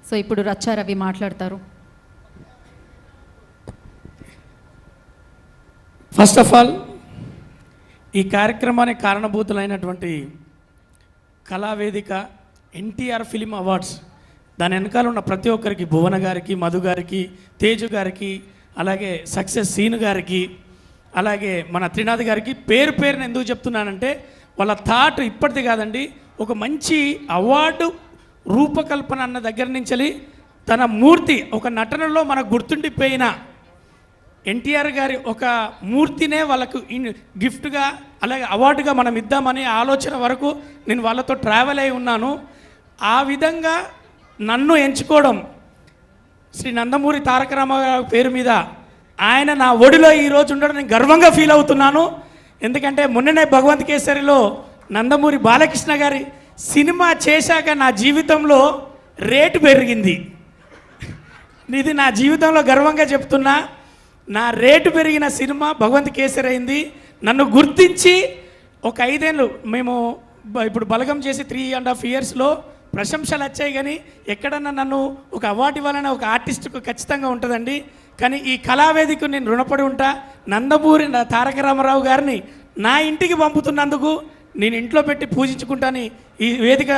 So ఇప్పుడు రచ్చా రవి మాట్లాడతారు. First of all ఈ కార్యక్రమానికి కారణభూతులైనటువంటి కళావేదిక, ఎన్టీఆర్ ఫిలిం అవార్డ్స్, దాని వెనకాల ఉన్న ప్రతి ఒక్కరికి, భువన గారికి, మధు గారికి, తేజు గారికి, అలాగే సక్సెస్ సీను గారికి, అలాగే మన త్రినాథ్ గారికి పేరు పేరుని ఎందుకు చెప్తున్నానంటే వాళ్ళ థాట్ ఇప్పటిది కాదండి. ఒక మంచి అవార్డు రూపకల్పన అన్న దగ్గర నుంచి తన మూర్తి ఒక నటనలో మనకు గుర్తుండిపోయిన ఎన్టీఆర్ గారి ఒక మూర్తినే వాళ్ళకు గిఫ్ట్గా అలాగే అవార్డుగా మనం ఇద్దామనే ఆలోచన వరకు నేను వాళ్ళతో ట్రావెల్ అయి ఉన్నాను. ఆ విధంగా నన్ను ఎంచుకోవడం శ్రీ నందమూరి తారక రామారావు పేరు మీద ఆయన నా ఒడిలో ఈరోజు ఉండడం నేను గర్వంగా ఫీల్ అవుతున్నాను. ఎందుకంటే మొన్ననే భగవంత్ కేసరిలో నందమూరి బాలకృష్ణ గారి సినిమా చేశాక నా జీవితంలో రేటు పెరిగింది. ఇది నా జీవితంలో గర్వంగా చెప్తున్నా. నా రేటు పెరిగిన సినిమా భగవంత్ కేసరి అయింది. నన్ను గుర్తించి ఒక 5 ఏళ్ళు మేము ఇప్పుడు బలగం చేసి 3.5 ఇయర్స్లో ప్రశంసలు వచ్చాయి. కానీ ఎక్కడన్నా నన్ను ఒక అవార్డు ఇవ్వాలనే ఒక ఆర్టిస్టుకు ఖచ్చితంగా ఉంటుందండి. కానీ ఈ కళావేదికకు నేను రుణపడి ఉంటా. నందమూరి తారక రామారావు గారిని నా ఇంటికి పంపుతున్నందుకు నేను ఇంట్లో పెట్టి పూజించుకుంటాను. ఈ వేదిక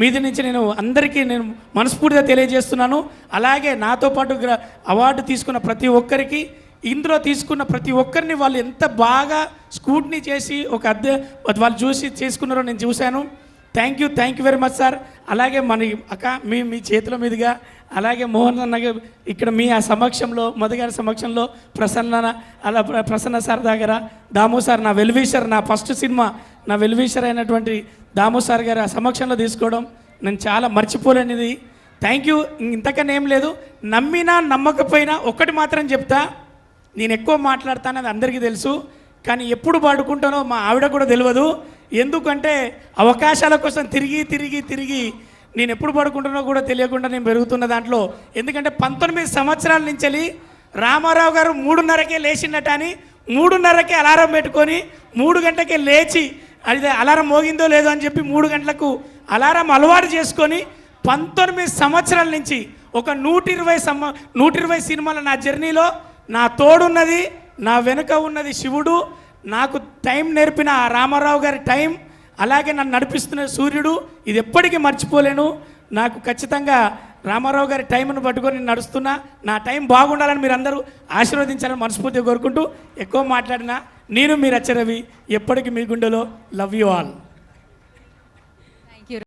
మీద నుంచి నేను అందరికీ నేను మనస్ఫూర్తిగా తెలియజేస్తున్నాను. అలాగే నాతో పాటు అవార్డు తీసుకున్న ప్రతి ఒక్కరికి, ఇందులో తీసుకున్న ప్రతి ఒక్కరిని వాళ్ళు ఎంత బాగా స్కూట్నీ చేసి వాళ్ళు చూసి చేసుకున్నారో నేను చూశాను. Thank you very much sir. అలాగే మన అక్క మీ చేతుల మీదుగా, అలాగే మోహన్ అన్న ఇక్కడ మీ ఆ సమక్షంలో, మధు గారి సమక్షంలో, ప్రసన్న సార్ దగ్గర, దాము సార్ నా వెల్విషర్, నా ఫస్ట్ సినిమా నా వెల్విషర్ అయినటువంటి దాము సార్ గారు ఆ సమక్షంలో తీసుకోవడం నేను చాలా మర్చిపోలేనిది. Thank you. ఇంతకన్నా ఏం లేదు. నమ్మినా నమ్మకపోయినా ఒక్కటి మాత్రం చెప్తా, నేను ఎక్కువ మాట్లాడతానని అందరికీ తెలుసు. కానీ ఎప్పుడు పాడుకుంటానో మా ఆవిడ కూడా తెలియదు. ఎందుకంటే అవకాశాల కోసం తిరిగి నేను ఎప్పుడు పడుకుంటానో కూడా తెలియకుండా నేను పెరుగుతున్న దాంట్లో. ఎందుకంటే 19 సంవత్సరాల నుంచి రామారావు గారు 3:30కే లేచిండట అని 3:30కే అలారం పెట్టుకొని 3 గంటలకే లేచి, అదే అలారం మోగిందో లేదో అని చెప్పి 3 గంటలకు అలారం అలవాటు చేసుకొని 19 సంవత్సరాల నుంచి ఒక 120 సినిమాల నా జర్నీలో నా తోడున్నది, నా వెనుక ఉన్నది శివుడు. నాకు టైం నేర్పిన ఆ రామారావు గారి టైం, అలాగే నన్ను నడిపిస్తున్న సూర్యుడు, ఇది ఎప్పటికీ మర్చిపోలేను. నాకు ఖచ్చితంగా రామారావు గారి టైంను పట్టుకొని నడుస్తున్నా. నా టైం బాగుండాలని మీరు అందరూ ఆశీర్వదించాలని మనస్ఫూర్తిగా కోరుకుంటూ ఎక్కువ మాట్లాడినా నేను మీ రచ్చ రవి, ఎప్పటికీ మీ గుండెలో. Love you all.